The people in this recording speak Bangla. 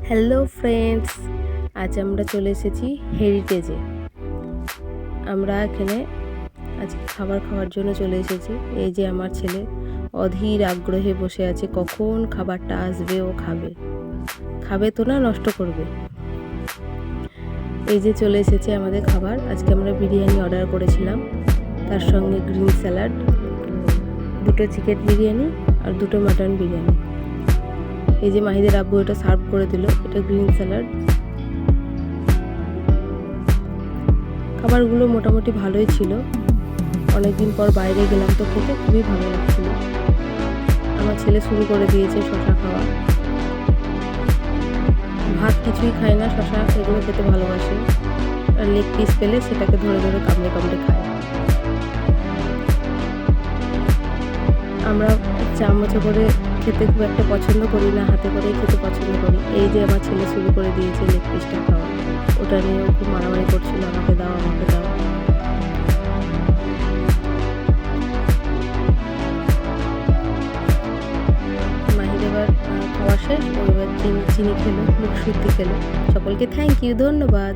হ্যালো ফ্রেন্ডস, আজ আমরা চলে এসেছি হেরিটেজে। আমরা এখানে আজকে খাবার খাওয়ার জন্য চলে এসেছি। এই যে আমার ছেলে অধীর আগ্রহে বসে আছে, কখন খাবারটা আসবে, ও খাবে। খাবে তো না, নষ্ট করবে। এই যে চলে এসেছে আমাদের খাবার। আজকে আমরা বিরিয়ানি অর্ডার করেছিলাম, তার সঙ্গে গ্রিন স্যালাড, 2টো চিকেন বিরিয়ানি আর 2টো মাটন বিরিয়ানি। এই যে মাহিদের আব্বু এটা সার্ভ করে দিল, এটা গ্রিন স্যালাড। খাবারগুলো মোটামুটি ভালোই ছিল। অনেকদিন পর বাইরে গেলাম তো খেতে খুবই ভালো লাগছিল। আমার ছেলে শুরু করে দিয়েছে শশা খাওয়া। ভাত কিছুই খায় না, শশা এগুলো খেতে ভালোবাসে। আর লেগ পিস পেলে সেটাকে ধরে ধরে কামড়ে কামড়ে খায়। আমরা চামচে করে খেতে খুব একটা পছন্দ করি না, হাতে করেই খেতে পছন্দ করি। এই যে আমার ছেলে শুরু করে দিয়েছে লেগ পিসটা খাওয়া। ওটা নিয়েও খুব মারামারি করছিল, আমাকে দাও আমাকে দাও। মাহির এবার খাওয়া শেষ, ও এবার চিনি খেলো, মুখ শুদ্ধি খেলো। সকলকে থ্যাংক ইউ, ধন্যবাদ।